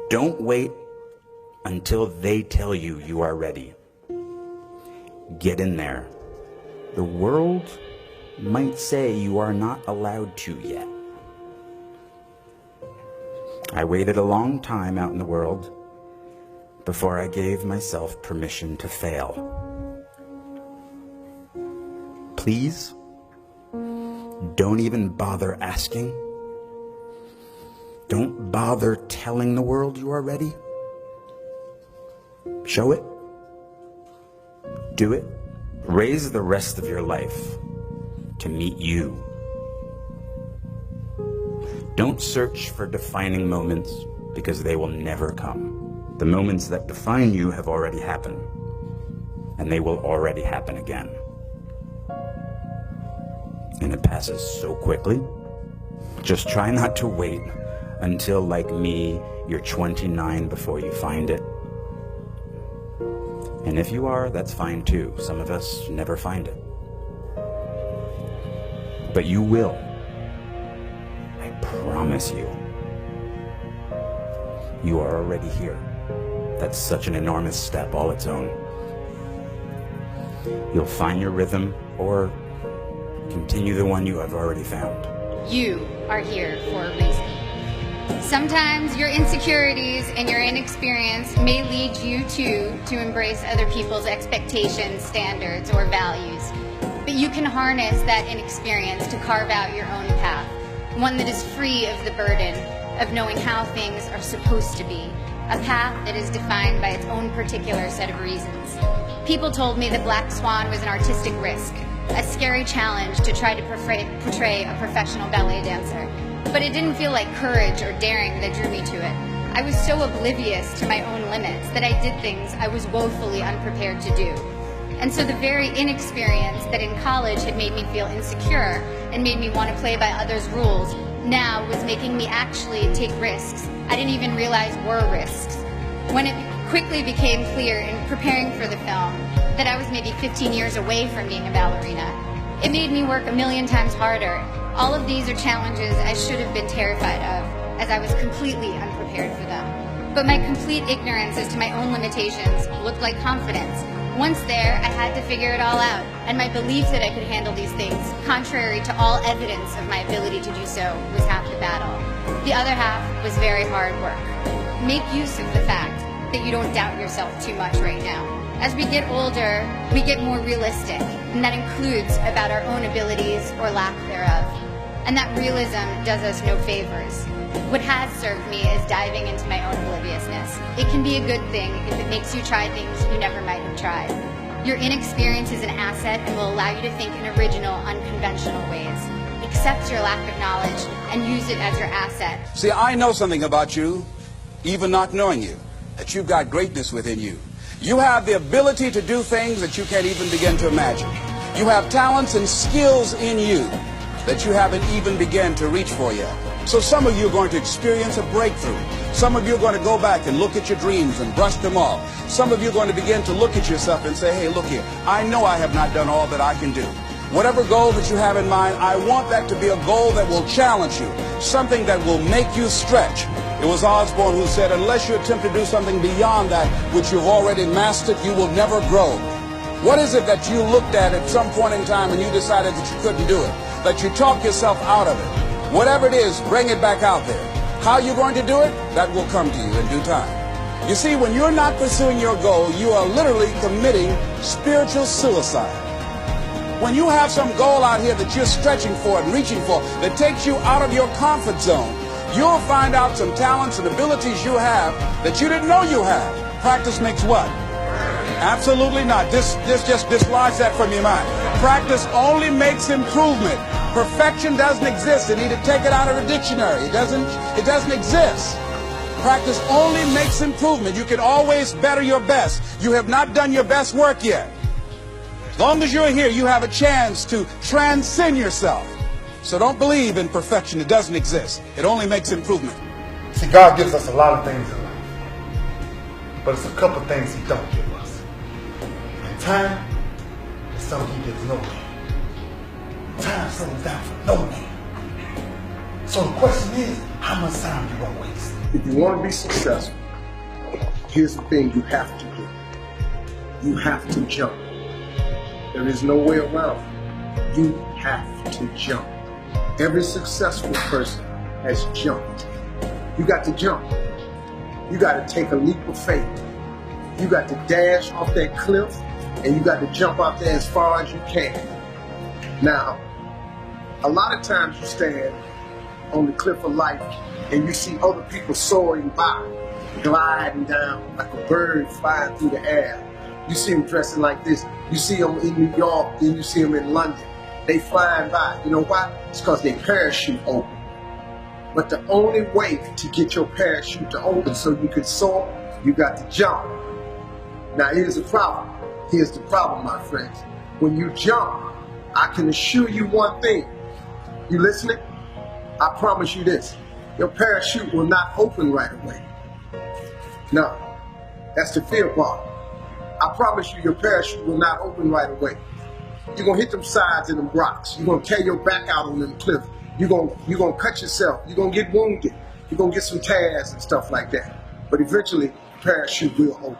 Don't wait until they tell you you are ready. Get in there. The world might say you are not allowed to yet. I waited a long time out in the world before I gave myself permission to fail. Please, don't even bother asking. Don't bother telling the world you are ready. Show it. Do it. Raise the rest of your life to meet you. Don't search for defining moments because they will never come. The moments that define you have already happened, and they will already happen again. And it passes so quickly. Just try not to wait until, like me, you're 29 before you find it. And if you are, that's fine too. Some of us never find it. But you will. I promise you. You are already here. That's such an enormous step all its own. You'll find your rhythm or continue the one you have already found. You are here for a reason. Sometimes your insecurities and your inexperience may lead you to embrace other people's expectations, standards, or values. But you can harness that inexperience to carve out your own path, one that is free of the burden of knowing how things are supposed to be, a path that is defined by its own particular set of reasons. People told me that Black Swan was an artistic risk, a scary challenge to try to portray a professional ballet dancer. But it didn't feel like courage or daring that drew me to it. I was so oblivious to my own limits that I did things I was woefully unprepared to do. And so the very inexperience that in college had made me feel insecure and made me want to play by others' rules now was making me actually take risks I didn't even realize were risks. When it quickly became clear in preparing for the film that I was maybe 15 years away from being a ballerina, it made me work a million times harder. All of these are challenges I should have been terrified of, as I was completely unprepared for them. But my complete ignorance as to my own limitations looked like confidence. Once there, I had to figure it all out, and my belief that I could handle these things, contrary to all evidence of my ability to do so, was half the battle. The other half was very hard work. Make use of the fact that you don't doubt yourself too much right now. As we get older, we get more realistic, and that includes about our own abilities or lack thereof. And that realism does us no favors. What has served me is diving into my own obliviousness. It can be a good thing if it makes you try things you never might have tried. Your inexperience is an asset and will allow you to think in original, unconventional ways. Accept your lack of knowledge and use it as your asset. See, I know something about you, even not knowing you, that you've got greatness within you. You have the ability to do things that you can't even begin to imagine. You have talents and skills in you that you haven't even begun to reach for yet. So some of you are going to experience a breakthrough. Some of you are going to go back and look at your dreams and brush them off. Some of you are going to begin to look at yourself and say, hey, look here, I know I have not done all that I can do. Whatever goal that you have in mind, I want that to be a goal that will challenge you, something that will make you stretch. It was Osborne who said, unless you attempt to do something beyond that which you've already mastered, you will never grow. What is it that you looked at some point in time and you decided that you couldn't do it? That you talk yourself out of it? Whatever it is, bring it back out there. How you're going to do it, that will come to you in due time. You see, when you're not pursuing your goal, you are literally committing spiritual suicide. When you have some goal out here that you're stretching for and reaching for that takes you out of your comfort zone, you'll find out some talents and abilities you have that you didn't know you have. Practice makes what? Absolutely not. Just dislodge that from your mind. Practice only makes improvement. Perfection doesn't exist. You need to take it out of a dictionary. It doesn't exist. Practice only makes improvement. You can always better your best. You have not done your best work yet. As long as you're here, you have a chance to transcend yourself. So don't believe in perfection. It doesn't exist. It only makes improvement. See, God gives us a lot of things in life, but it's a couple things He don't give us. And time is something He gives no man. Time slows down for no man. So the question is, how much time you gonna waste? If you want to be successful, here's the thing you have to do. You have to jump. There is no way around it. You have to jump. Every successful person has jumped. You got to jump. You got to take a leap of faith. You got to dash off that cliff, and you got to jump out there as far as you can. Now, a lot of times you stand on the cliff of life and you see other people soaring by, gliding down like a bird flying through the air. You see them dressing like this. You see them in New York, then you see them in London. They flying by. You know why? It's because their parachute open. But the only way to get your parachute to open so you can soar, you got to jump. Now here's the problem. Here's the problem, my friends. When you jump, I can assure you one thing. You listening? I promise you this. Your parachute will not open right away. No, that's the fear part. I promise you your parachute will not open right away. You're going to hit them sides and them rocks. You're going to tear your back out on them cliffs. You're going to cut yourself. You're going to get wounded. You're going to get some tears and stuff like that. But eventually, the parachute will open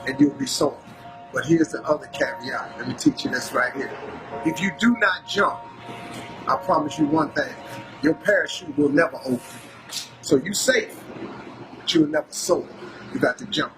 and you'll be soaring. But here's the other caveat. Let me teach you this right here. If you do not jump, I promise you one thing. Your parachute will never open. So you're safe, but you'll never soar. You got to jump.